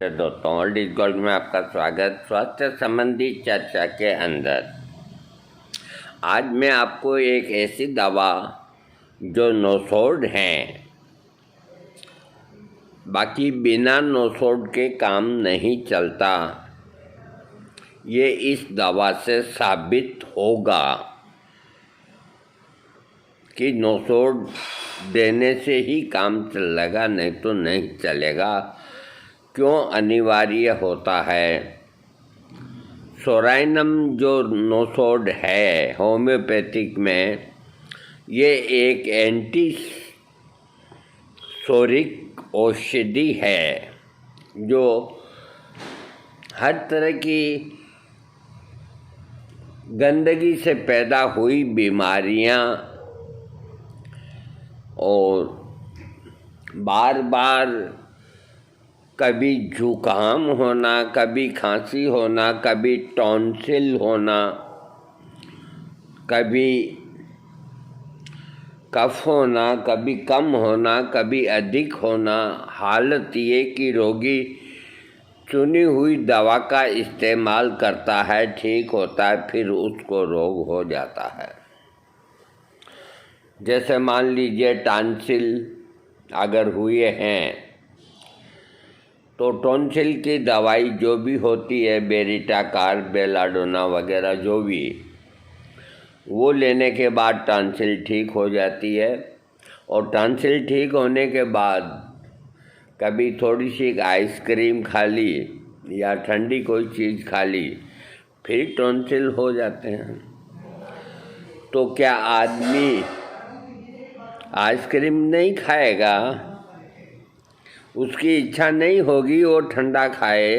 दोस्तों, world is gold में आपका स्वागत। स्वास्थ्य संबंधी चर्चा के अंदर आज मैं आपको एक ऐसी दवा जो नोसोड है, बाकी बिना नोसोड के काम नहीं चलता, ये इस दवा से साबित होगा कि नोसोड देने से ही काम चलेगा, नहीं तो नहीं चलेगा। क्यों अनिवार्य होता है? सोराइनम जो नोसोड है होम्योपैथिक में, ये एक एंटी सोरिक औषधि है जो हर तरह की गंदगी से पैदा हुई बीमारियां और बार बार कभी जुकाम होना, कभी खांसी होना, कभी टॉन्सिल होना, कभी कफ होना, कभी कम होना, कभी अधिक होना, हालत ये कि रोगी चुनी हुई दवा का इस्तेमाल करता है, ठीक होता है, फिर उसको रोग हो जाता है। जैसे मान लीजिए टॉन्सिल अगर हुए हैं तो टॉन्सिल की दवाई जो भी होती है, बेरिटाकार, बेलाडोना वगैरह जो भी, वो लेने के बाद टॉन्सिल ठीक हो जाती है। और टॉन्सिल ठीक होने के बाद कभी थोड़ी सी आइसक्रीम खा ली या ठंडी कोई चीज़ खा ली, फिर टॉन्सिल हो जाते हैं। तो क्या आदमी आइसक्रीम नहीं खाएगा? उसकी इच्छा नहीं होगी वो ठंडा खाए?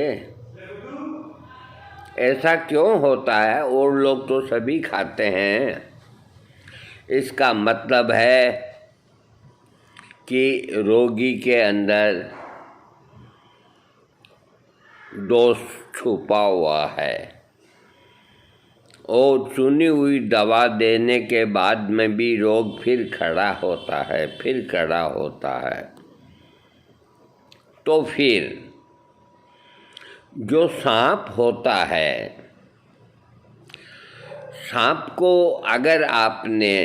ऐसा क्यों होता है? और लोग तो सभी खाते हैं। इसका मतलब है कि रोगी के अंदर दोष छुपा हुआ है और चुनी हुई दवा देने के बाद में भी रोग फिर खड़ा होता है, फिर खड़ा होता है। तो फिर जो सांप होता है, सांप को अगर आपने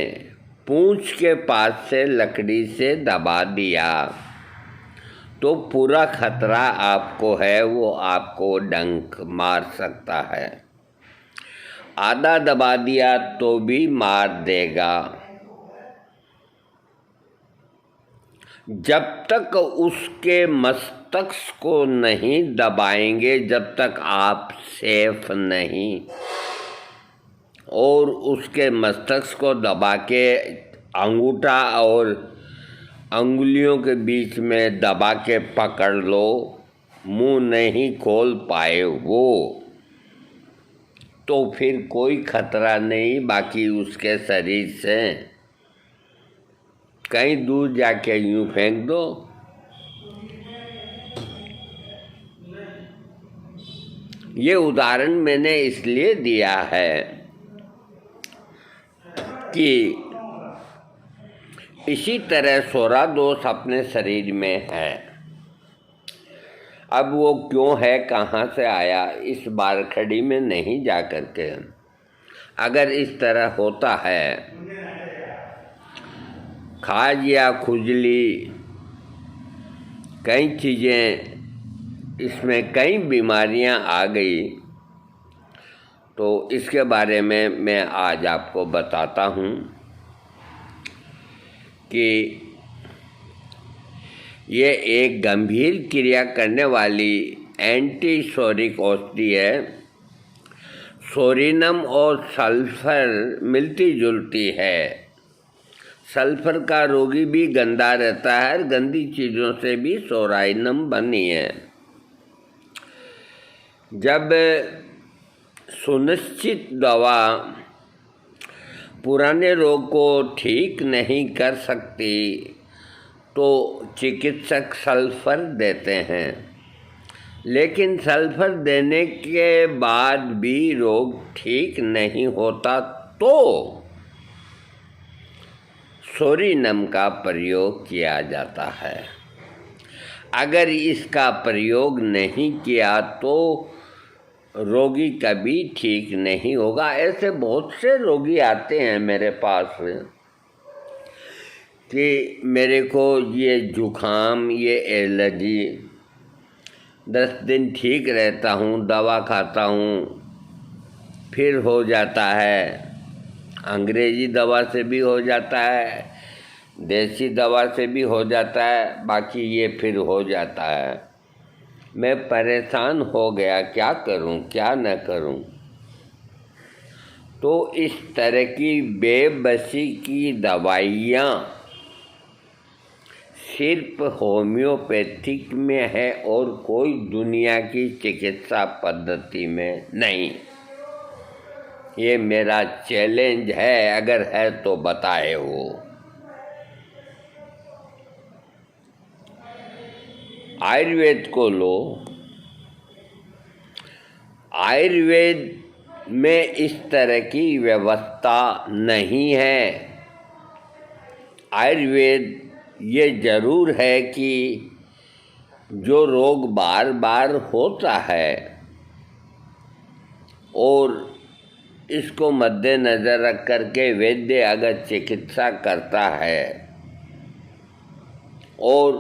पूंछ के पास से लकड़ी से दबा दिया तो पूरा खतरा आपको है, वो आपको डंक मार सकता है। आधा दबा दिया तो भी मार देगा। जब तक उसके मस्तिष्क को नहीं दबाएंगे, जब तक आप सेफ नहीं, और उसके मस्तिष्क को दबा के अंगूठा और अंगुलियों के बीच में दबा के पकड़ लो, मुंह नहीं खोल पाए वो, तो फिर कोई खतरा नहीं। बाकी उसके शरीर से कहीं दूर जाके यूं फेंक दो। ये उदाहरण मैंने इसलिए दिया है कि इसी तरह सोरा दोष अपने शरीर में है। अब वो क्यों है, कहाँ से आया, इस बार खड़ी में नहीं जा करके, अगर इस तरह होता है, खाज या खुजली, कई चीज़ें, इसमें कई बीमारियां आ गई, तो इसके बारे में मैं आज आपको बताता हूं कि ये एक गंभीर क्रिया करने वाली एंटी सोरिक औषधि है। सोरिनम और सल्फर मिलती जुलती है। सल्फर का रोगी भी गंदा रहता है, गंदी चीज़ों से भी सोराइनम बनी है। जब सुनिश्चित दवा पुराने रोग को ठीक नहीं कर सकती तो चिकित्सक सल्फर देते हैं, लेकिन सल्फर देने के बाद भी रोग ठीक नहीं होता तो सोरिनम का प्रयोग किया जाता है। अगर इसका प्रयोग नहीं किया तो रोगी कभी ठीक नहीं होगा। ऐसे बहुत से रोगी आते हैं मेरे पास कि मेरे को ये जुखाम, ये एलर्जी, 10 दिन ठीक रहता हूँ, दवा खाता हूँ, फिर हो जाता है। अंग्रेजी दवा से भी हो जाता है, देसी दवा से भी हो जाता है, बाकी ये फिर हो जाता है। मैं परेशान हो गया, क्या करूं क्या न करूं। तो इस तरह की बेबसी की दवाइयाँ सिर्फ होम्योपैथिक में है और कोई दुनिया की चिकित्सा पद्धति में नहीं। ये मेरा चैलेंज है, अगर है तो बताए वो। आयुर्वेद को लो, आयुर्वेद में इस तरह की व्यवस्था नहीं है। आयुर्वेद ये जरूर है कि जो रोग बार बार होता है और इसको मद्देनज़र रख करके वैद्य अगर चिकित्सा करता है और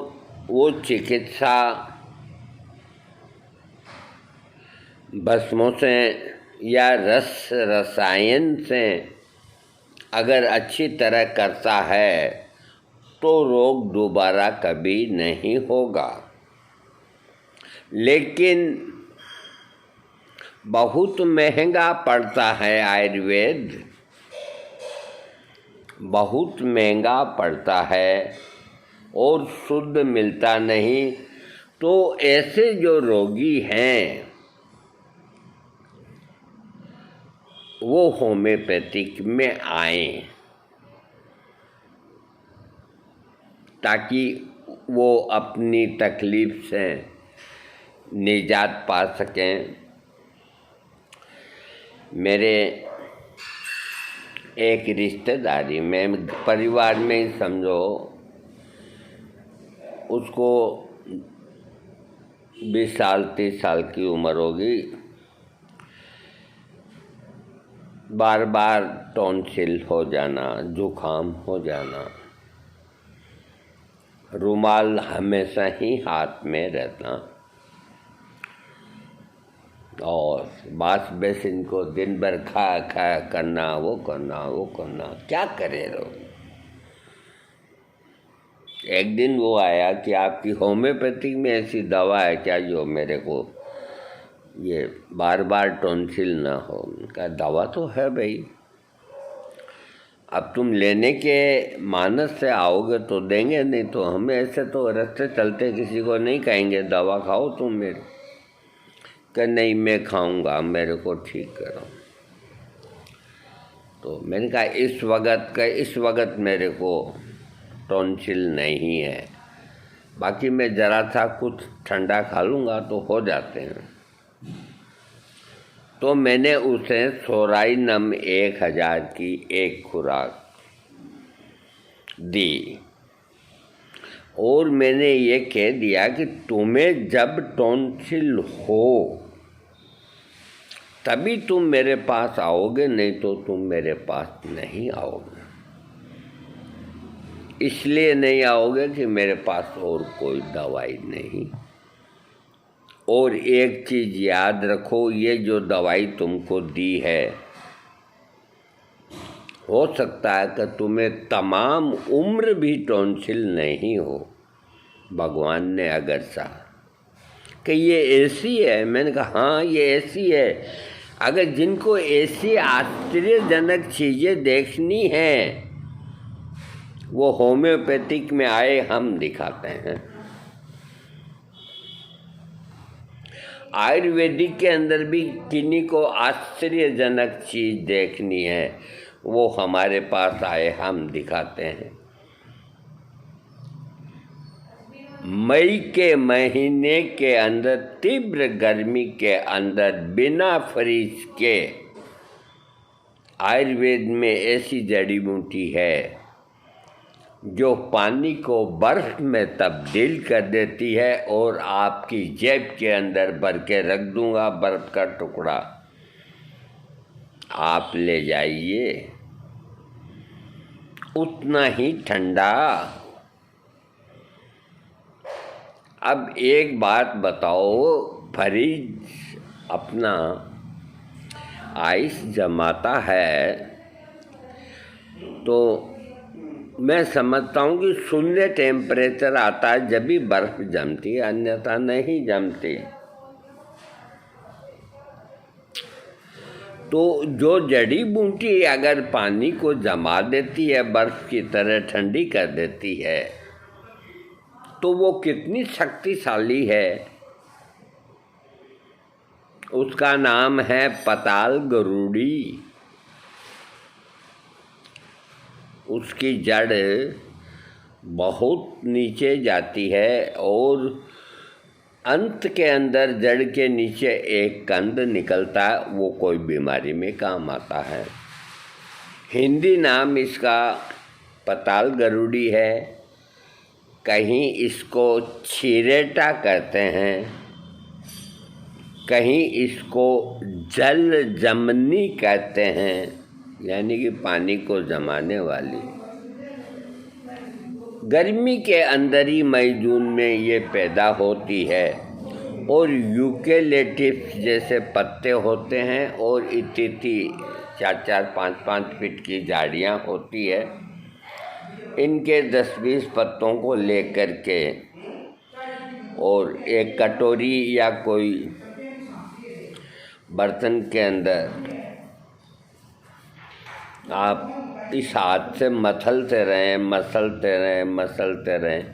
वो चिकित्सा भस्मों से या रसायन से अगर अच्छी तरह करता है तो रोग दोबारा कभी नहीं होगा। लेकिन बहुत महंगा पड़ता है आयुर्वेद, बहुत महंगा पड़ता है और शुद्ध मिलता नहीं। तो ऐसे जो रोगी हैं वो होम्योपैथिक में आएं ताकि वो अपनी तकलीफ से निजात पा सकें। मेरे एक रिश्तेदारी में, परिवार में ही समझो, उसको 20 साल 30 साल की उम्र होगी, बार बार टॉन्सिल हो जाना, जुखाम हो जाना, रुमाल हमेशा ही हाथ में रहता और बास बेसिन को दिन भर खा करना, वो करना, क्या करे लोग। एक दिन वो आया कि आपकी होम्योपैथिक में ऐसी दवा है क्या जो मेरे को ये बार बार टॉन्सिल ना हो। उनका दवा तो है भाई, अब तुम लेने के मानस से आओगे तो देंगे, नहीं तो हमें ऐसे तो रास्ते चलते किसी को नहीं कहेंगे दवा खाओ तुम मेरी, कि नहीं मैं खाऊंगा, मेरे को ठीक करो। तो मैंने कहा इस वक्त मेरे को टॉन्सिल नहीं है, बाकी मैं ज़रा सा कुछ ठंडा खा लूँगा तो हो जाते हैं। तो मैंने उसे सोराइनम 1000 की एक खुराक दी और मैंने ये कह दिया कि तुम्हें जब टॉन्सिल हो तभी तुम मेरे पास आओगे, नहीं तो तुम मेरे पास नहीं आओगे। इसलिए नहीं आओगे कि मेरे पास और कोई दवाई नहीं। और एक चीज़ याद रखो, ये जो दवाई तुमको दी है, हो सकता है कि तुम्हें तमाम उम्र भी टॉन्सिल नहीं हो, भगवान ने अगर चाहा कि ये ऐसी है। मैंने कहा हाँ ये ऐसी है। अगर जिनको ऐसी आश्चर्यजनक चीज़ें देखनी हैं वो होम्योपैथिक में आए, हम दिखाते हैं। आयुर्वेदिक के अंदर भी किन्हीं को आश्चर्यजनक चीज़ देखनी है, वो हमारे पास आए, हम दिखाते हैं। मई के महीने के अंदर, तीव्र गर्मी के अंदर, बिना फ्रिज के आयुर्वेद में ऐसी जड़ी बूटी है जो पानी को बर्फ में तब्दील कर देती है और आपकी जेब के अंदर भर के रख दूंगा बर्फ का टुकड़ा, आप ले जाइए। उतना ही ठंडा। अब एक बात बताओ, फ्रिज अपना आइस जमाता है तो मैं समझता हूँ कि शून्य टेम्परेचर आता है जब भी बर्फ़ जमती है, अन्यथा नहीं जमती। तो जो जड़ी बूटी अगर पानी को जमा देती है, बर्फ़ की तरह ठंडी कर देती है, तो वो कितनी शक्तिशाली है। उसका नाम है पताल गरुड़ी। उसकी जड़ बहुत नीचे जाती है और अंत के अंदर जड़ के नीचे एक कंद निकलता है, वो कोई बीमारी में काम आता है। हिंदी नाम इसका पताल गरुड़ी है, कहीं इसको छिरेटा कहते हैं, कहीं इसको जल जमनी कहते हैं, यानी कि पानी को जमाने वाली। गर्मी के अंदर ही मई जून में ये पैदा होती है और यूकेलिप्टस जैसे पत्ते होते हैं और इतनी 4-4, 5-5 फीट की झाड़ियाँ होती है। इनके 10-20 पत्तों को लेकर के और एक कटोरी या कोई बर्तन के अंदर आप इस हाथ से मसलते रहें,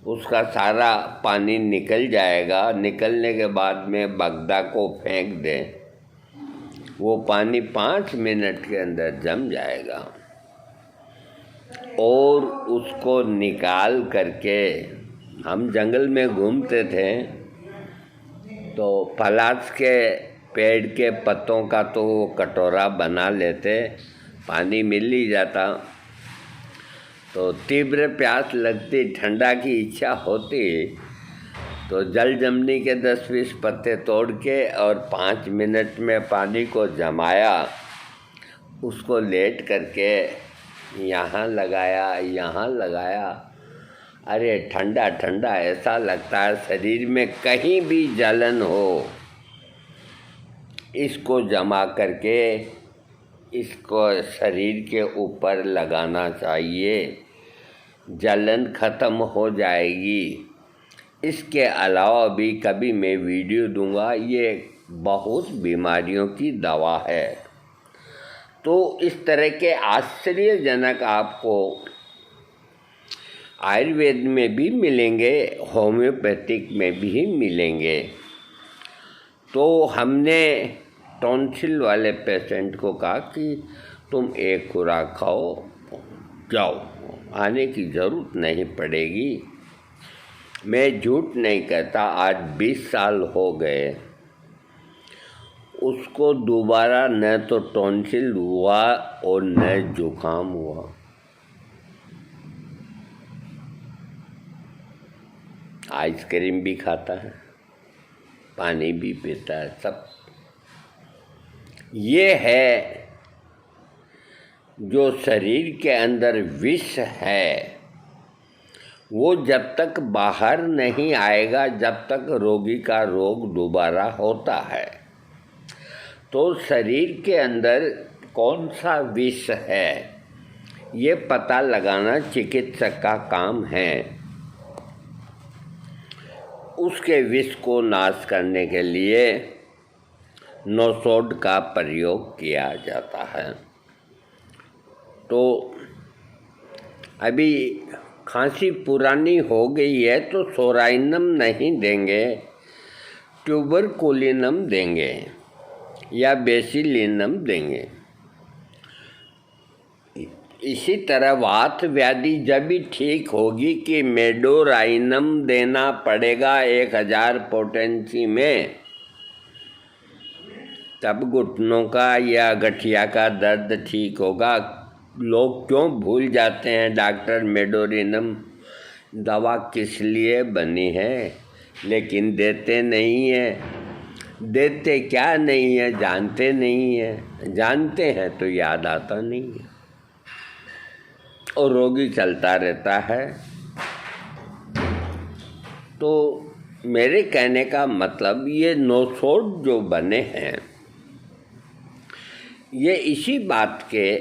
उसका सारा पानी निकल जाएगा। निकलने के बाद में बगदा को फेंक दें, वो पानी 5 मिनट के अंदर जम जाएगा। और उसको निकाल करके हम जंगल में घूमते थे तो पलाश के पेड़ के पत्तों का तो कटोरा बना लेते, पानी मिल ही जाता। तो तीव्र प्यास लगती, ठंडा की इच्छा होती, तो जल जमनी के 10-20 पत्ते तोड़ के और 5 मिनट में पानी को जमाया, उसको लेट करके यहाँ लगाया। अरे ठंडा ठंडा ऐसा लगता है शरीर में कहीं भी जलन हो, इसको जमा करके इसको शरीर के ऊपर लगाना चाहिए, जलन ख़त्म हो जाएगी। इसके अलावा भी कभी मैं वीडियो दूंगा, ये बहुत बीमारियों की दवा है। तो इस तरह के आश्चर्यजनक आपको आयुर्वेद में भी मिलेंगे, होम्योपैथिक में भी मिलेंगे। तो हमने टॉन्सिल वाले पेशेंट को कहा कि तुम एक खुराक खाओ, जाओ, आने की ज़रूरत नहीं पड़ेगी। मैं झूठ नहीं कहता, आज 20 साल हो गए, उसको दोबारा न तो टॉन्सिल हुआ और न जुकाम हुआ। आइसक्रीम भी खाता है, पानी भी पीता है, सब। ये है जो शरीर के अंदर विष है, वो जब तक बाहर नहीं आएगा, जब तक रोगी का रोग दोबारा होता है। तो शरीर के अंदर कौन सा विष है, ये पता लगाना चिकित्सक का काम है। उसके विष को नाश करने के लिए नौसोड का प्रयोग किया जाता है। तो अभी खांसी पुरानी हो गई है तो सोराइनम नहीं देंगे, ट्यूबरकुलिनम देंगे या बेसिलिनम देंगे। इसी तरह वात व्याधि जब भी ठीक होगी कि मेडोराइनम देना पड़ेगा 1000 पोटेंसी में, तब घुटनों का या गठिया का दर्द ठीक होगा। लोग क्यों भूल जाते हैं डॉक्टर मेडोरिनम दवा किस लिए बनी है, लेकिन देते नहीं हैं। देते क्या नहीं है, जानते नहीं है। जानते हैं तो याद आता नहीं है और रोगी चलता रहता है। तो मेरे कहने का मतलब ये नोट्स जो बने हैं ये इसी बात के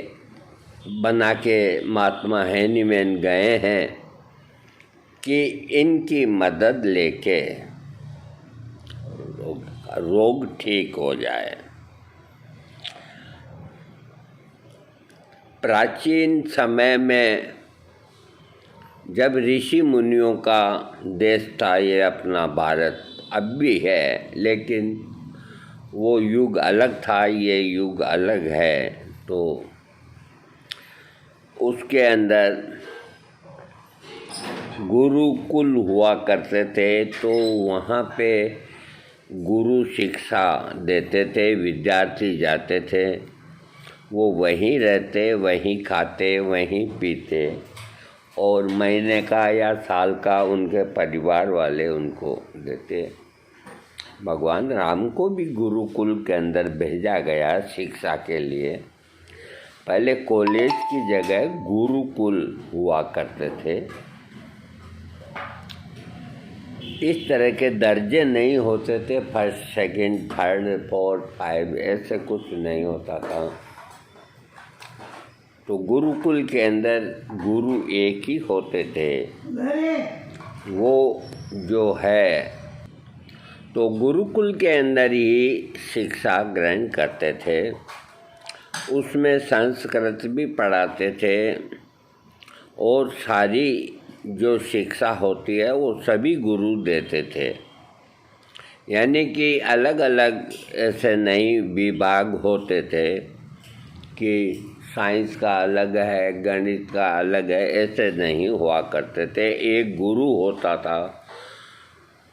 बना के महात्मा हैनीमैन गए हैं कि इनकी मदद लेके रोग ठीक हो जाए। प्राचीन समय में जब ऋषि मुनियों का देश था ये अपना भारत, अब भी है, लेकिन वो युग अलग था, ये युग अलग है। तो उसके अंदर गुरुकुल हुआ करते थे, तो वहाँ पे गुरु शिक्षा देते थे, विद्यार्थी जाते थे, वो वहीं रहते, वहीं खाते, वहीं पीते और महीने का या साल का उनके परिवार वाले उनको देते। भगवान राम को भी गुरुकुल के अंदर भेजा गया शिक्षा के लिए। पहले कॉलेज की जगह गुरुकुल हुआ करते थे। इस तरह के दर्जे नहीं होते थे, फर्स्ट, सेकंड, थर्ड, फोर्थ, 5, ऐसे कुछ नहीं होता था। तो गुरुकुल के अंदर गुरु एक ही होते थे, वो जो है। तो गुरुकुल के अंदर ही शिक्षा ग्रहण करते थे, उसमें संस्कृत भी पढ़ाते थे और सारी जो शिक्षा होती है वो सभी गुरु देते थे। यानी कि अलग अलग ऐसे नहीं विभाग होते थे कि साइंस का अलग है, गणित का अलग है, ऐसे नहीं हुआ करते थे। एक गुरु होता था,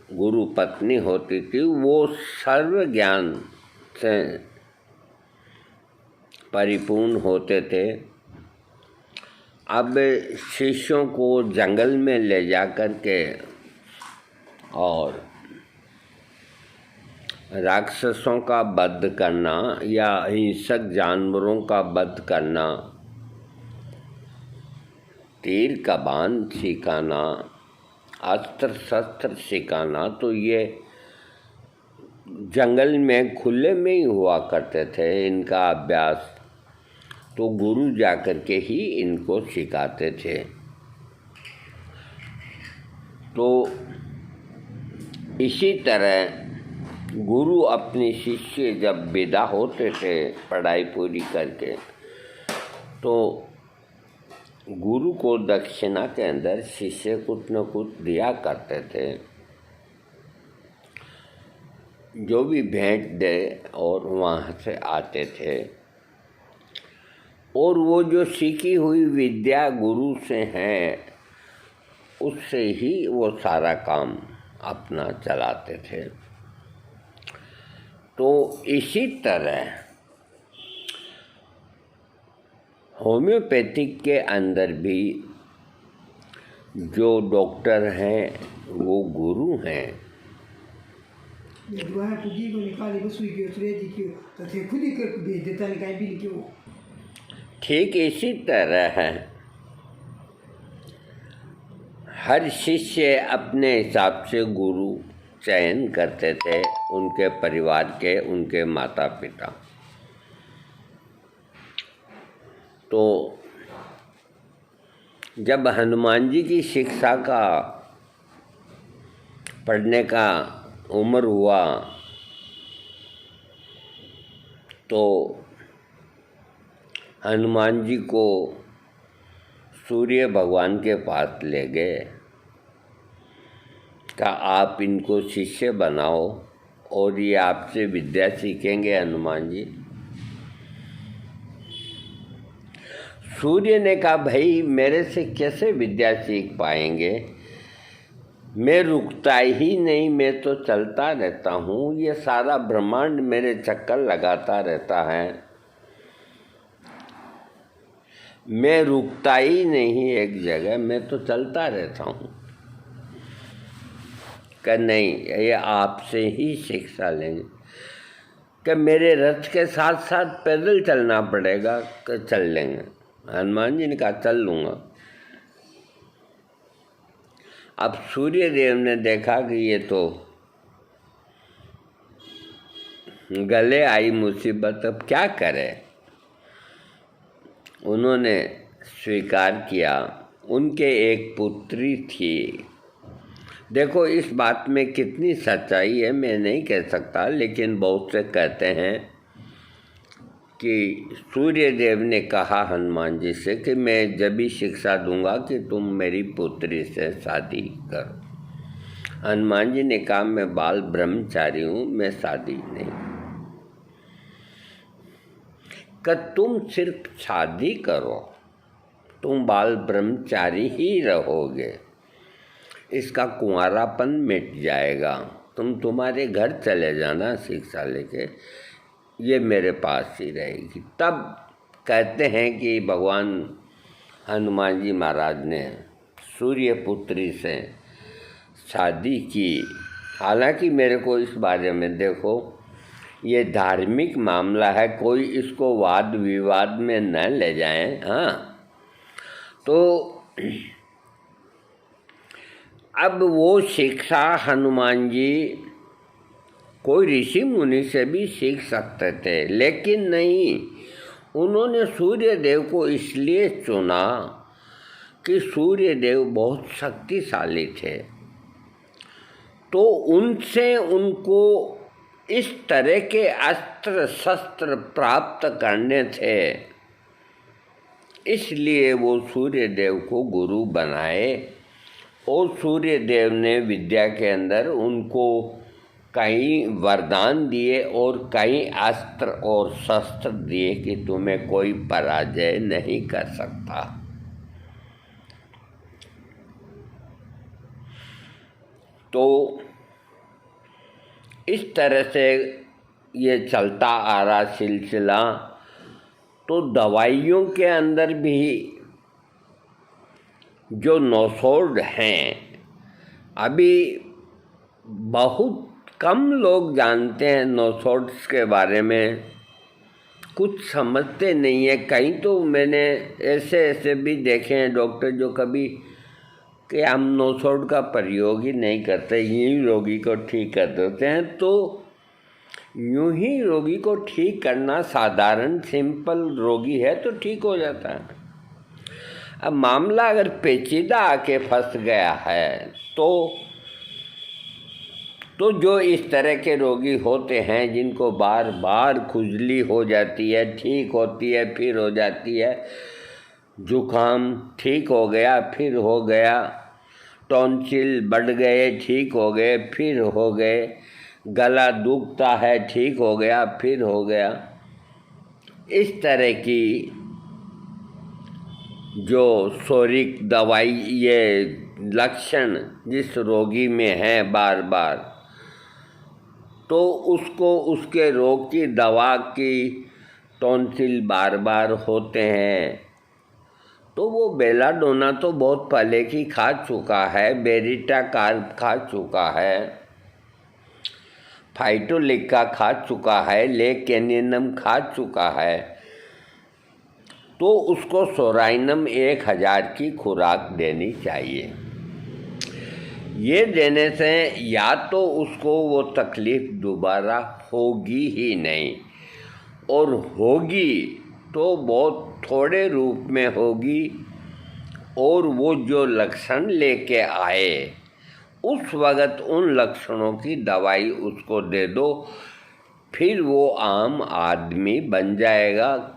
गुरु पत्नी होती थी, वो सर्व ज्ञान से परिपूर्ण होते थे। अब शिष्यों को जंगल में ले जा कर के और राक्षसों का वध करना या हिंसक जानवरों का वध करना, तीर कमान सिखाना, अस्त्र शस्त्र सिखाना, तो ये जंगल में खुले में ही हुआ करते थे इनका अभ्यास। तो गुरु जाकर के ही इनको सिखाते थे। तो इसी तरह गुरु अपने शिष्य जब विदा होते थे पढ़ाई पूरी करके, तो गुरु को दक्षिणा के अंदर शिष्य कुछ न कुछ दिया करते थे, जो भी भेंट दे, और वहाँ से आते थे। और वो जो सीखी हुई विद्या गुरु से है, उससे ही वो सारा काम अपना चलाते थे। तो इसी तरह होम्योपैथिक के अंदर भी जो डॉक्टर हैं वो गुरु हैं। ठीक इसी तरह है, हर शिष्य अपने हिसाब से गुरु चयन करते थे, उनके परिवार के, उनके माता पिता। तो जब हनुमान जी की शिक्षा का पढ़ने का उम्र हुआ, तो हनुमान जी को सूर्य भगवान के पास ले गए, कहा आप इनको शिष्य बनाओ और ये आपसे विद्या सीखेंगे। हनुमान जी, सूर्य ने कहा भाई मेरे से कैसे विद्या सीख पाएंगे, मैं रुकता ही नहीं, मैं तो चलता रहता हूँ, ये सारा ब्रह्मांड मेरे चक्कर लगाता रहता है, मैं रुकता ही नहीं एक जगह, मैं तो चलता रहता हूँ। कि नहीं, ये आपसे ही शिक्षा लेंगे कि मेरे रथ के साथ साथ पैदल चलना पड़ेगा, कि चल लेंगे। हनुमान जी ने कहा चल लूँगा। अब सूर्य देव ने देखा कि ये तो गले आई मुसीबत, अब क्या करे। उन्होंने स्वीकार किया। उनके एक पुत्री थी। देखो इस बात में कितनी सच्चाई है मैं नहीं कह सकता, लेकिन बहुत से कहते हैं कि सूर्य देव ने कहा हनुमान जी से कि मैं जब भी शिक्षा दूंगा कि तुम मेरी पुत्री से शादी करो। हनुमान जी ने कहा मैं बाल ब्रह्मचारी हूँ, मैं शादी नहीं। कि तुम सिर्फ शादी करो, तुम बाल ब्रह्मचारी ही रहोगे, इसका कुंवारापन मिट जाएगा, तुम्हारे घर चले जाना शिक्षा लेके, ये मेरे पास ही रहेगी। तब कहते हैं कि भगवान हनुमान जी महाराज ने सूर्य पुत्री से शादी की। हालांकि मेरे को इस बारे में, देखो ये धार्मिक मामला है, कोई इसको वाद विवाद में न ले जाएं। हाँ, तो अब वो शिक्षा हनुमान जी कोई ऋषि मुनि से भी सीख सकते थे, लेकिन नहीं, उन्होंने सूर्य देव को इसलिए चुना कि सूर्य देव बहुत शक्तिशाली थे। तो उनसे उनको इस तरह के अस्त्र शस्त्र प्राप्त करने थे, इसलिए वो सूर्य देव को गुरु बनाए। और सूर्य देव ने विद्या के अंदर उनको कई वरदान दिए और कई अस्त्र और शस्त्र दिए कि तुम्हें कोई पराजय नहीं कर सकता। तो इस तरह से ये चलता आ रहा सिलसिला। तो दवाइयों के अंदर भी जो नौसौड हैं, अभी बहुत कम लोग जानते हैं नौसौड्स के बारे में, कुछ समझते नहीं है। कहीं तो मैंने ऐसे भी देखे हैं डॉक्टर जो कभी कि हम नौसौड का प्रयोग ही नहीं करते, यही रोगी को ठीक कर देते हैं। तो यूं ही रोगी को ठीक करना, साधारण सिंपल रोगी है तो ठीक हो जाता है। अब मामला अगर पेचीदा आके फंस गया है तो जो इस तरह के रोगी होते हैं जिनको बार बार खुजली हो जाती है, ठीक होती है फिर हो जाती है, जुकाम ठीक हो गया फिर हो गया, टॉन्सिल बढ़ गए ठीक हो गए फिर हो गए, गला दुखता है ठीक हो गया फिर हो गया, इस तरह की जो शोरिक दवाई ये लक्षण जिस रोगी में है बार बार, तो उसको उसके रोग की दवा की टॉन्सिल बार बार होते हैं, तो वो बेलाडोना तो बहुत पहले की खा चुका है, बेरिटा कार्ब खा चुका है, फाइटोलिका खा चुका है, लेकेनिनम खा चुका है, तो उसको सोराइनम 1000 की खुराक देनी चाहिए। ये देने से या तो उसको वो तकलीफ़ दोबारा होगी ही नहीं, और होगी तो बहुत थोड़े रूप में होगी, और वो जो लक्षण लेके आए उस वक़्त उन लक्षणों की दवाई उसको दे दो, फिर वो आम आदमी बन जाएगा।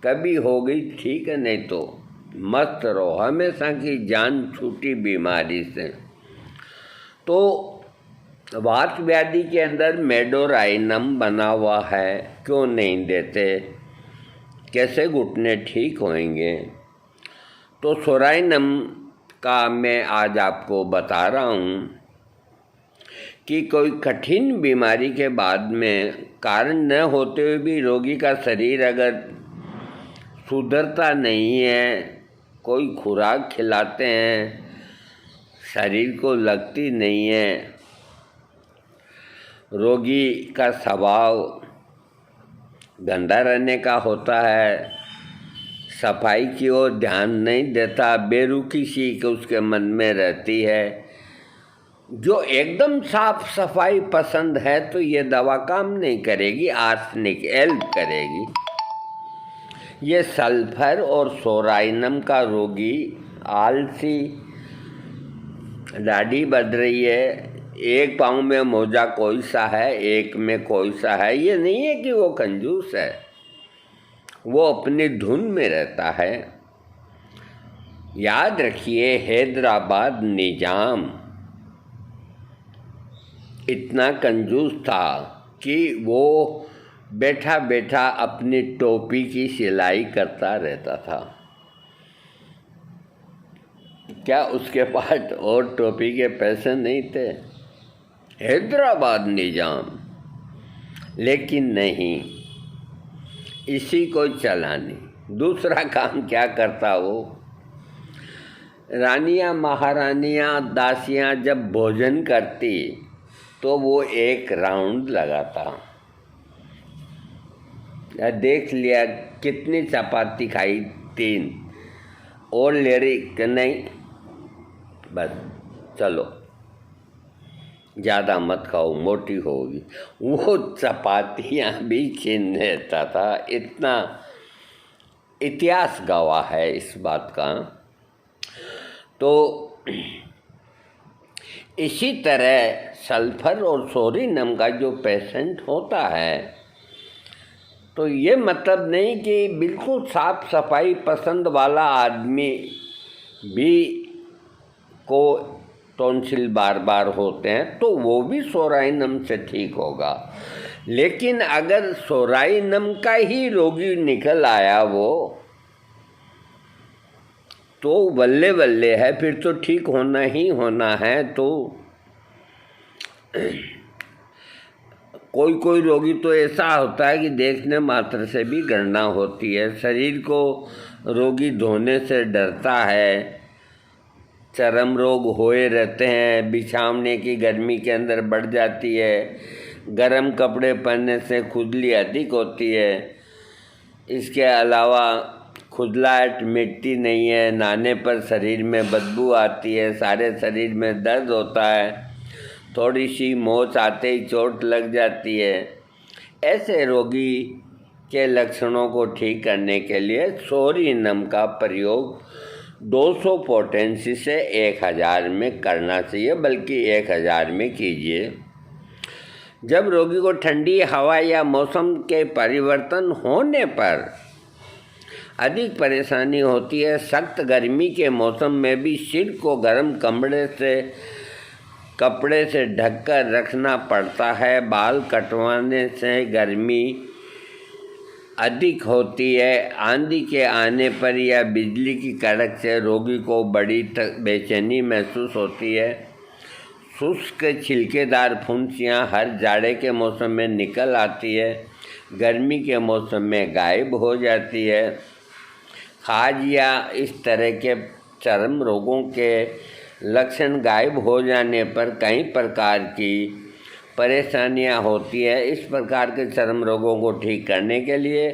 कभी हो गई ठीक है, नहीं तो मस्त रहो, हमेशा की जान छूटी बीमारी से। तो वात व्याधि के अंदर मेडोराइनम बना हुआ है, क्यों नहीं देते, कैसे घुटने ठीक होंगे। तो सोराइनम का मैं आज आपको बता रहा हूँ कि कोई कठिन बीमारी के बाद में कारण न होते हुए भी रोगी का शरीर अगर सुधरता नहीं है, कोई खुराक खिलाते हैं शरीर को लगती नहीं है, रोगी का स्वभाव गंदा रहने का होता है, सफाई की ओर ध्यान नहीं देता, बेरुखी सी उसके मन में रहती है। जो एकदम साफ सफाई पसंद है तो ये दवा काम नहीं करेगी, आर्सेनिक हेल्प करेगी। ये सल्फर और सोराइनम का रोगी आलसी, दाढ़ी बढ़ रही है, एक पाँव में मोजा कोई सा है, एक में कोई सा है, ये नहीं है कि वो कंजूस है, वो अपनी धुन में रहता है। याद रखिए, हैदराबाद निजाम इतना कंजूस था कि वो बैठा बैठा अपनी टोपी की सिलाई करता रहता था। क्या उसके पास और टोपी के पैसे नहीं थे? हैदराबाद निजाम, लेकिन नहीं, इसी को चलानी। दूसरा काम क्या करता वो? रानियां, महारानियां, दासियां जब भोजन करती तो वो एक राउंड लगाता, या देख लिया कितनी चपाती खाई, 3 और ले रही कि नहीं, बस चलो ज़्यादा मत खाओ, मोटी होगी। वो चपातियाँ भी छीन लेता था। इतना इतिहास गवाह है इस बात का। तो इसी तरह सल्फर और सोडियम का जो पेशेंट होता है, तो ये मतलब नहीं कि बिल्कुल साफ सफाई पसंद वाला आदमी भी को टॉन्सिल बार बार होते हैं तो वो भी सोराइनम से ठीक होगा। लेकिन अगर सोराइनम का ही रोगी निकल आया वो, तो बल्ले बल्ले है, फिर तो ठीक होना ही होना है। तो कोई कोई रोगी तो ऐसा होता है कि देखने मात्र से भी गणना होती है। शरीर को रोगी धोने से डरता है, चर्म रोग होए रहते हैं, बिछावने की गर्मी के अंदर बढ़ जाती है, गर्म कपड़े पहनने से खुजली अधिक होती है। इसके अलावा खुजलाहट मिटती नहीं है, नहाने पर शरीर में बदबू आती है, सारे शरीर में दर्द होता है, थोड़ी सी मोच आते ही चोट लग जाती है। ऐसे रोगी के लक्षणों को ठीक करने के लिए सोडियम का प्रयोग 200 पोटेंसी से 1000 में करना चाहिए, बल्कि 1000 में कीजिए। जब रोगी को ठंडी हवा या मौसम के परिवर्तन होने पर अधिक परेशानी होती है, सख्त गर्मी के मौसम में भी सिर को गर्म कपड़े से ढककर रखना पड़ता है। बाल कटवाने से गर्मी अधिक होती है। आंधी के आने पर या बिजली की कड़क से रोगी को बड़ी बेचैनी महसूस होती है। शुष्क छिलकेदार फुंसियाँ हर जाड़े के मौसम में निकल आती है, गर्मी के मौसम में गायब हो जाती है। खाज या इस तरह के चर्म रोगों के लक्षण गायब हो जाने पर कई प्रकार की परेशानियां होती है। इस प्रकार के चर्म रोगों को ठीक करने के लिए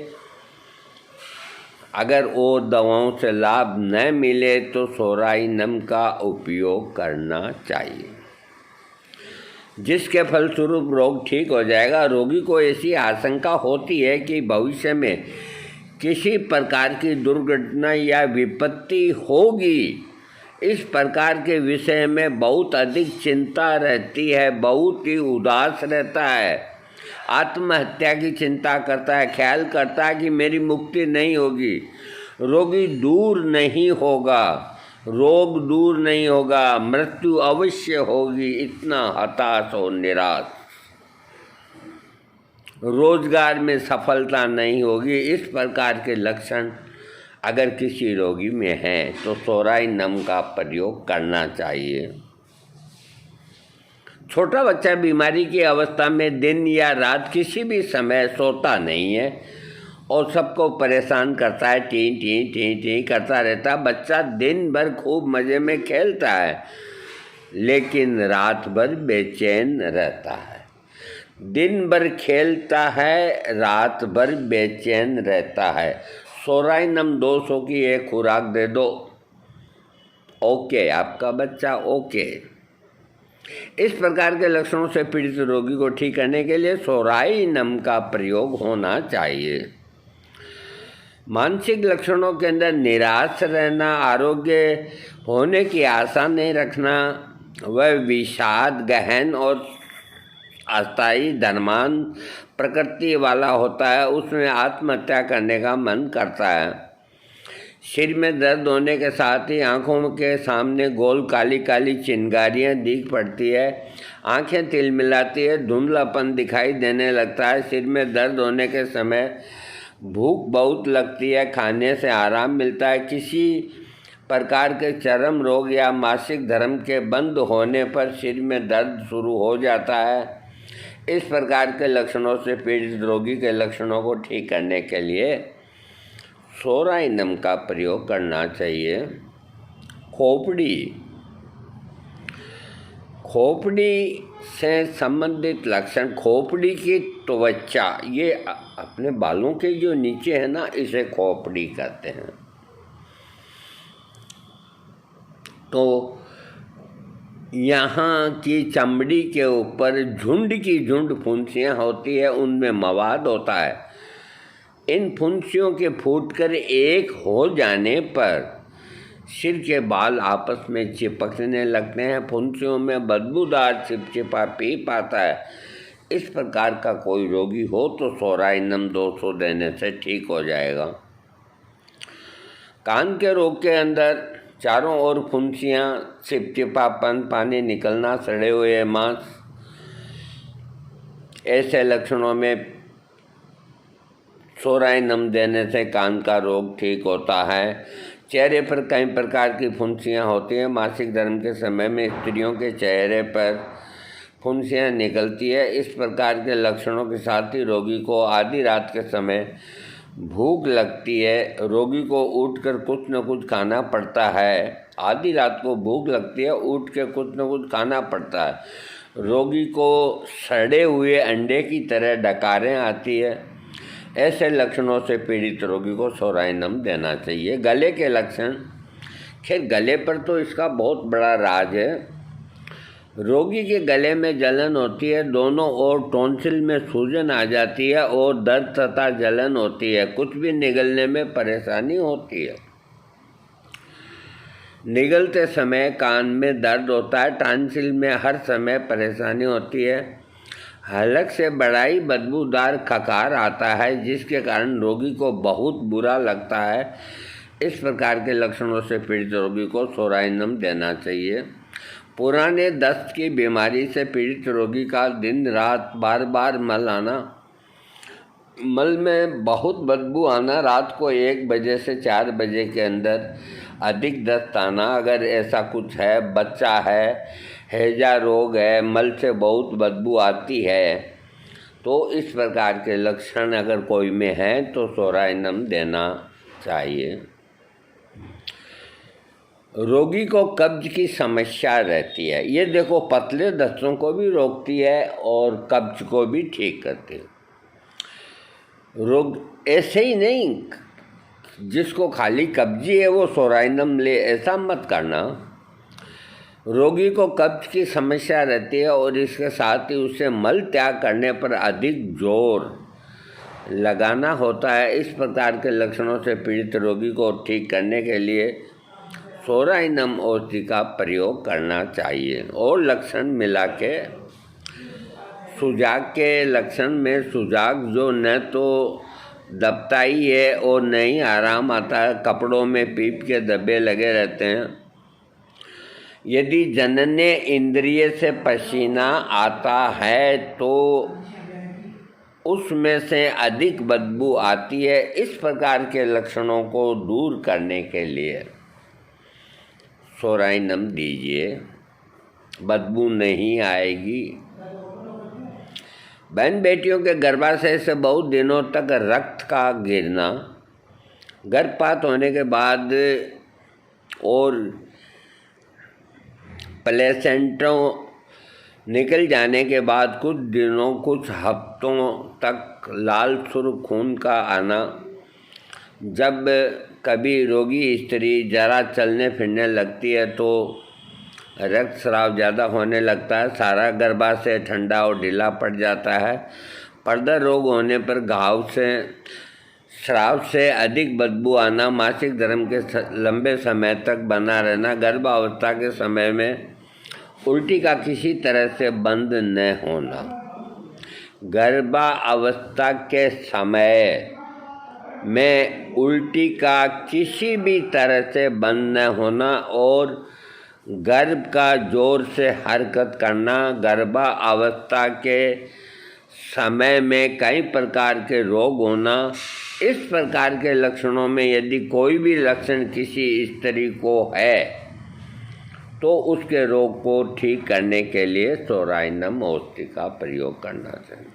अगर वो दवाओं से लाभ न मिले तो सोराइनम का उपयोग करना चाहिए, जिसके फलस्वरूप रोग ठीक हो जाएगा। रोगी को ऐसी आशंका होती है कि भविष्य में किसी प्रकार की दुर्घटना या विपत्ति होगी। इस प्रकार के विषय में बहुत अधिक चिंता रहती है, बहुत ही उदास रहता है, आत्महत्या की चिंता करता है, ख्याल करता है कि मेरी मुक्ति नहीं होगी, रोगी दूर नहीं होगा, रोग दूर नहीं होगा, मृत्यु अवश्य होगी। इतना हताश और निराश, रोजगार में सफलता नहीं होगी। इस प्रकार के लक्षण अगर किसी रोगी में हैं तो सोराइनम का प्रयोग करना चाहिए। छोटा बच्चा बीमारी की अवस्था में दिन या रात किसी भी समय सोता नहीं है और सबको परेशान करता है, टी टी टी टी करता रहता है। बच्चा दिन भर खूब मज़े में खेलता है लेकिन रात भर बेचैन रहता है। दिन भर खेलता है, रात भर बेचैन रहता है। सोराइनम 200 की एक खुराक दे दो, ओके, आपका बच्चा ओके। इस प्रकार के लक्षणों से पीड़ित रोगी को ठीक करने के लिए सोराइनम का प्रयोग होना चाहिए। मानसिक लक्षणों के अंदर निराश रहना, आरोग्य होने की आशा नहीं रखना, वह विषाद, गहन और अस्थायी धनवान प्रकृति वाला होता है, उसमें आत्महत्या करने का मन करता है। सिर में दर्द होने के साथ ही आँखों के सामने गोल काली काली चिंगारियाँ दिख पड़ती है, आँखें तिलमिलाती है, धुंधलापन दिखाई देने लगता है। सिर में दर्द होने के समय भूख बहुत लगती है, खाने से आराम मिलता है। किसी प्रकार के चर्म रोग या मासिक धर्म के बंद होने पर सिर में दर्द शुरू हो जाता है। इस प्रकार के लक्षणों से पीड़ित रोगी के लक्षणों को ठीक करने के लिए सोराइनम का प्रयोग करना चाहिए। खोपड़ी से संबंधित लक्षण, खोपड़ी की त्वचा, ये अपने बालों के जो नीचे है ना, इसे खोपड़ी कहते हैं। तो यहाँ की चमड़ी के ऊपर झुंड की झुंड फुंसियाँ होती है, उनमें मवाद होता है। इन फुंसियों के फूटकर एक हो जाने पर सिर के बाल आपस में चिपकने लगते हैं, फुंसियों में बदबूदार चिपचिपा पीप आता है। इस प्रकार का कोई रोगी हो तो सोराइनम 200 देने से ठीक हो जाएगा। कान के रोग के अंदर चारों ओर फुंसियाँ, चिपचिपापन, पानी निकलना, सड़े हुए मांस, ऐसे लक्षणों में सोराइनम देने से कान का रोग ठीक होता है। चेहरे पर कई प्रकार की फुंसियाँ होती हैं। मासिक धर्म के समय में स्त्रियों के चेहरे पर फुंसियाँ निकलती है। इस प्रकार के लक्षणों के साथ ही रोगी को आधी रात के समय भूख लगती है। रोगी को उठकर कुछ न कुछ खाना पड़ता है। आधी रात को भूख लगती है, उठ के कुछ न कुछ खाना पड़ता है। रोगी को सड़े हुए अंडे की तरह डकारें आती है। ऐसे लक्षणों से पीड़ित रोगी को सोराइनम देना चाहिए। गले के लक्षण, खैर गले पर तो इसका बहुत बड़ा राज है। रोगी के गले में जलन होती है, दोनों ओर टॉन्सिल में सूजन आ जाती है और दर्द तथा जलन होती है। कुछ भी निगलने में परेशानी होती है। निगलते समय कान में दर्द होता है, टॉन्सिल में हर समय परेशानी होती है। हलक से बड़ाई बदबूदार खकार आता है जिसके कारण रोगी को बहुत बुरा लगता है। इस प्रकार के लक्षणों से पीड़ित रोगी को सोराइनम देना चाहिए। पुराने दस्त की बीमारी से पीड़ित रोगी का दिन रात बार बार मल आना, मल में बहुत बदबू आना, रात को 1 बजे से 4 बजे के अंदर अधिक दस्त आना, अगर ऐसा कुछ है, बच्चा है, हैजा रोग है, मल से बहुत बदबू आती है, तो इस प्रकार के लक्षण अगर कोई में हैं तो सोराइनम देना चाहिए। रोगी को कब्ज की समस्या रहती है, ये देखो पतले दस्तों को भी रोकती है और कब्ज को भी ठीक करती है। रोग ऐसे ही नहीं, जिसको खाली कब्जी है वो सोराइनम ले, ऐसा मत करना। रोगी को कब्ज की समस्या रहती है और इसके साथ ही उसे मल त्याग करने पर अधिक जोर लगाना होता है। इस प्रकार के लक्षणों से पीड़ित रोगी को ठीक करने के लिए सोराइनम औषधि का प्रयोग करना चाहिए। और लक्षण मिला के सुजाग के लक्षण में सुजाग जो न तो दबता ही है और न ही आराम आता है, कपड़ों में पीप के धब्बे लगे रहते हैं। यदि जनने इंद्रिय से पसीना आता है तो उसमें से अधिक बदबू आती है। इस प्रकार के लक्षणों को दूर करने के लिए सोराइनम दीजिए, बदबू नहीं आएगी। बहन बेटियों के गर्भाशय से बहुत दिनों तक रक्त का गिरना, गर्भपात होने के बाद और प्लेसेंटों निकल जाने के बाद कुछ दिनों कुछ हफ्तों तक लाल सुर्ख खून का आना, जब कभी रोगी स्त्री जरा चलने फिरने लगती है तो रक्त स्राव ज़्यादा होने लगता है, सारा गर्भाशय ठंडा और ढीला पड़ जाता है, पर्दा रोग होने पर घाव से स्राव से अधिक बदबू आना, मासिक धर्म के लंबे समय तक बना रहना, गर्भावस्था के समय में उल्टी का किसी तरह से बंद न होना, गर्भावस्था के समय में उल्टी का किसी भी तरह से बंद न होना और गर्भ का जोर से हरकत करना, गर्भावस्था के समय में कई प्रकार के रोग होना। इस प्रकार के लक्षणों में यदि कोई भी लक्षण किसी स्त्री को है तो उसके रोग को ठीक करने के लिए सोराइनम औषधि का प्रयोग करना चाहिए।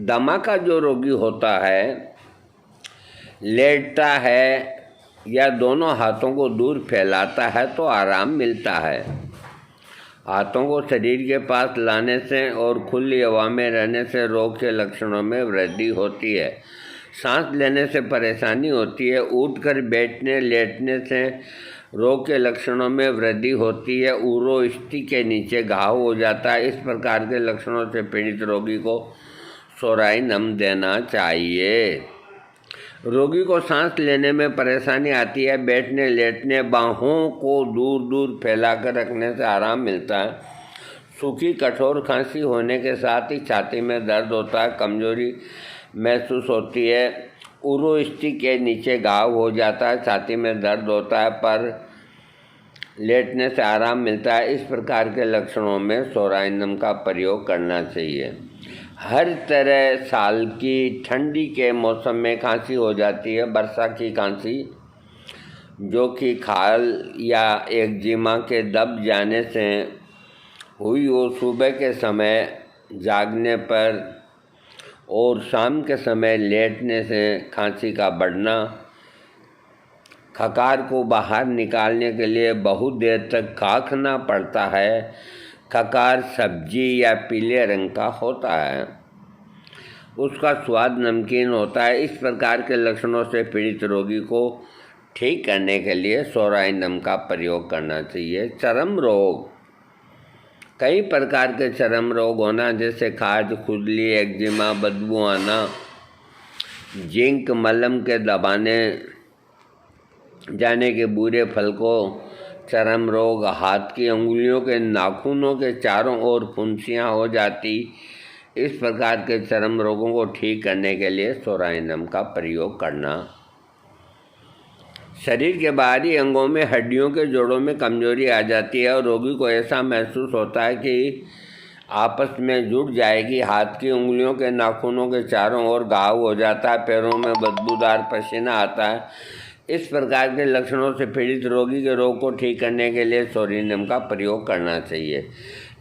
दमा का जो रोगी होता है, लेटता है या दोनों हाथों को दूर फैलाता है तो आराम मिलता है। हाथों को शरीर के पास लाने से और खुली हवा में रहने से रोग के लक्षणों में वृद्धि होती है। सांस लेने से परेशानी होती है। उठकर बैठने लेटने से रोग के लक्षणों में वृद्धि होती है। उरोस्थि के नीचे घाव हो जाता है। इस प्रकार के लक्षणों से पीड़ित रोगी को सोराइनम देना चाहिए। रोगी को सांस लेने में परेशानी आती है, बैठने लेटने, बाहों को दूर दूर फैलाकर रखने से आराम मिलता है। सूखी कठोर खांसी होने के साथ ही छाती में दर्द होता है, कमजोरी महसूस होती है, उरोस्थि के नीचे घाव हो जाता है, छाती में दर्द होता है पर लेटने से आराम मिलता है। इस प्रकार के लक्षणों में सोराइनम का प्रयोग करना चाहिए। हर तरह साल की ठंडी के मौसम में खांसी हो जाती है। वर्षा की खांसी जो कि खाल या एक्जिमा के दब जाने से हुई हो, सुबह के समय जागने पर और शाम के समय लेटने से खांसी का बढ़ना, खकार को बाहर निकालने के लिए बहुत देर तक खाखना पड़ता है। खकार सब्जी या पीले रंग का होता है, उसका स्वाद नमकीन होता है। इस प्रकार के लक्षणों से पीड़ित रोगी को ठीक करने के लिए सोराइनम का प्रयोग करना चाहिए। चर्म रोग, कई प्रकार के चर्म रोग होना जैसे खाज, खुजली, एक्जिमा, बदबू आना, जिंक मलम के दबाने जाने के बुरे फल को चर्म रोग, हाथ की अंगुलियों के नाखूनों के चारों ओर फुंसियाँ हो जाती। इस प्रकार के चर्म रोगों को ठीक करने के लिए सोराइनम का प्रयोग करना। शरीर के बाहरी अंगों में हड्डियों के जोड़ों में कमजोरी आ जाती है और रोगी को ऐसा महसूस होता है कि आपस में जुड़ जाएगी। हाथ की उंगलियों के नाखूनों के चारों ओर घाव हो जाता है, पैरों में बदबूदार पसीना आता है। इस प्रकार के लक्षणों से पीड़ित रोगी के रोग को ठीक करने के लिए सोराइनम का प्रयोग करना चाहिए।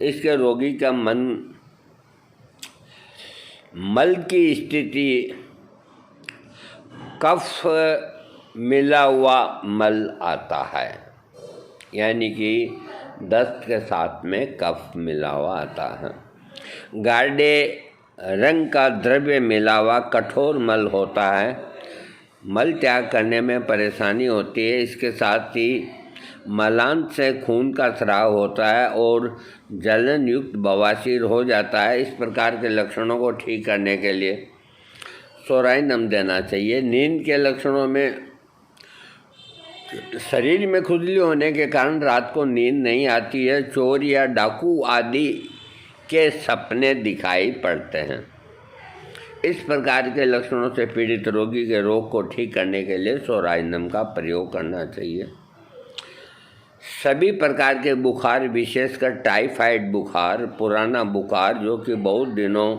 इसके रोगी का मल की स्थिति, कफ मिला हुआ मल आता है, यानी कि दस्त के साथ में कफ मिला हुआ आता है। गाढ़े रंग का द्रव्य मिला हुआ कठोर मल होता है। मल त्याग करने में परेशानी होती है। इसके साथ ही मलांत से खून का स्राव होता है और जलन युक्त बवासीर हो जाता है। इस प्रकार के लक्षणों को ठीक करने के लिए सोराइनम देना चाहिए। नींद के लक्षणों में शरीर में खुजली होने के कारण रात को नींद नहीं आती है। चोर या डाकू आदि के सपने दिखाई पड़ते हैं। इस प्रकार के लक्षणों से पीड़ित रोगी के रोग को ठीक करने के लिए सोराइनम का प्रयोग करना चाहिए। सभी प्रकार के बुखार, विशेषकर टाइफाइड बुखार, पुराना बुखार जो कि बहुत दिनों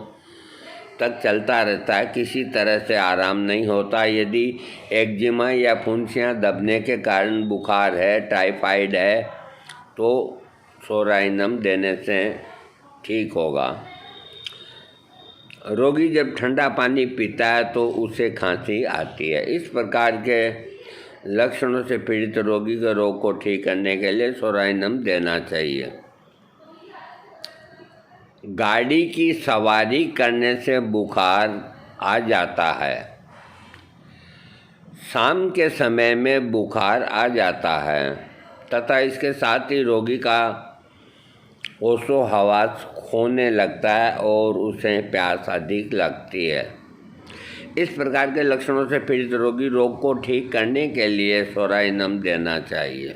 तक चलता रहता है, किसी तरह से आराम नहीं होता। यदि एक्जिमा या फुंसियाँ दबने के कारण बुखार है, टाइफाइड है, तो सोराइनम देने से ठीक होगा। रोगी जब ठंडा पानी पीता है तो उसे खांसी आती है। इस प्रकार के लक्षणों से पीड़ित रोगी के रोग को ठीक करने के लिए सोराइनम देना चाहिए। गाड़ी की सवारी करने से बुखार आ जाता है। शाम के समय में बुखार आ जाता है तथा इसके साथ ही रोगी का होशो हवास खोने लगता है और उसे प्यास अधिक लगती है। इस प्रकार के लक्षणों से पीड़ित रोगी रोग को ठीक करने के लिए सोराइनम देना चाहिए।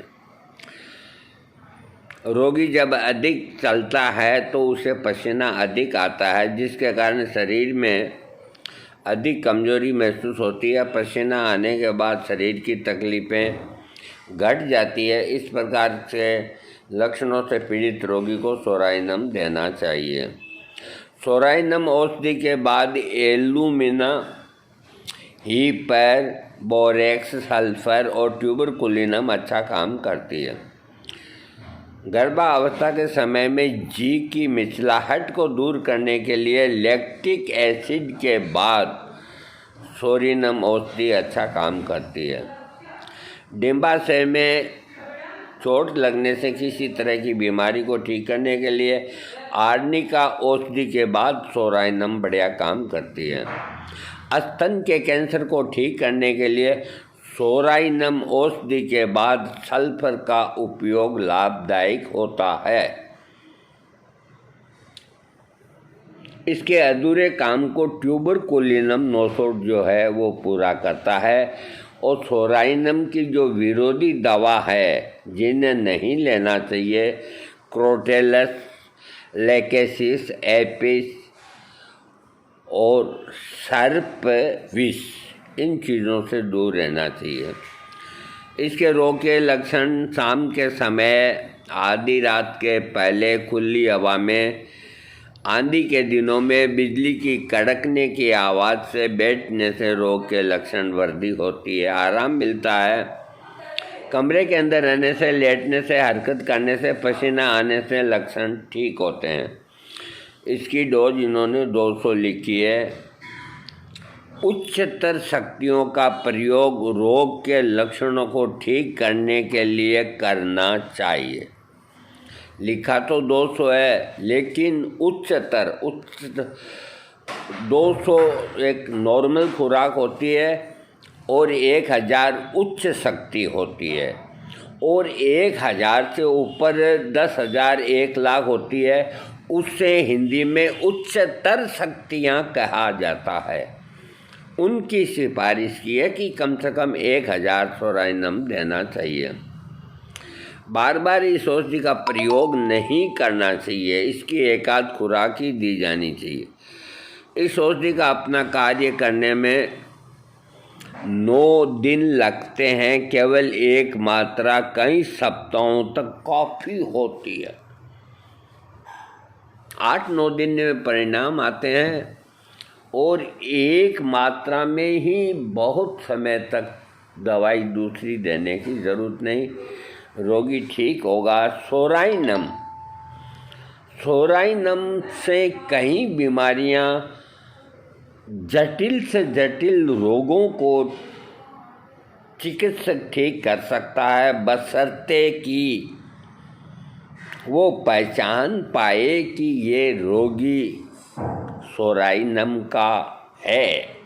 रोगी जब अधिक चलता है तो उसे पसीना अधिक आता है, जिसके कारण शरीर में अधिक कमजोरी महसूस होती है। पसीना आने के बाद शरीर की तकलीफ़ें घट जाती है। इस प्रकार के लक्षणों से पीड़ित रोगी को सोराइनम देना चाहिए। सोराइनम औषधि के बाद एल्यूमिना, हीपर, बोरेक्स, सल्फर और ट्यूबरकुलिनम अच्छा काम करती है। गर्भावस्था के समय में जी की मिचलाहट को दूर करने के लिए लैक्टिक एसिड के बाद सोराइनम औषधि अच्छा काम करती है। डिंबाशय में चोट लगने से किसी तरह की बीमारी को ठीक करने के लिए आर्निका औषधि के बाद सोराइनम बढ़िया काम करती है। स्तन के कैंसर को ठीक करने के लिए सोराइनम औषधि के बाद सल्फर का उपयोग लाभदायक होता है। इसके अधूरे काम को ट्यूबरकुलिनम नोसोड जो है वो पूरा करता है। और सोराइनम की जो विरोधी दवा है जिन्हें नहीं लेना चाहिए, क्रोटेलस, लेकेसिस, एपिस और सर्प विष, इन चीज़ों से दूर रहना चाहिए। इसके रोग के लक्षण शाम के समय, आधी रात के पहले, खुली हवा में, आंधी के दिनों में बिजली की कड़कने की आवाज़ से बैठने से रोग के लक्षण वृद्धि होती है। आराम मिलता है। कमरे के अंदर रहने से, लेटने से, हरकत करने से, पसीना आने से लक्षण ठीक होते हैं। इसकी डोज इन्होंने 200 लिखी है। उच्चतर शक्तियों का प्रयोग रोग के लक्षणों को ठीक करने के लिए करना चाहिए। लिखा तो 200 है, लेकिन उच्चतर 200 एक नॉर्मल खुराक होती है और 1000 उच्च शक्ति होती है, और 1000 से ऊपर 10,000, 1,00,000 होती है। उससे हिंदी में उच्चतर शक्तियाँ कहा जाता है। उनकी सिफारिश की है कि कम से कम 1000 सोराइनम देना चाहिए। बार बार इस औषधि का प्रयोग नहीं करना चाहिए। इसकी एकाध खुराक ही दी जानी चाहिए। इस औषधि का अपना कार्य करने में 9 दिन लगते हैं। केवल एक मात्रा कई सप्ताहों तक काफ़ी होती है। 8-9 दिन में परिणाम आते हैं और एक मात्रा में ही बहुत समय तक दवाई दूसरी देने की ज़रूरत नहीं, रोगी ठीक होगा। सोराइनम से कई बीमारियां, जटिल से जटिल रोगों को चिकित्सक ठीक कर सकता है, बशर्ते कि वो पहचान पाए कि ये रोगी सोराइनम का है।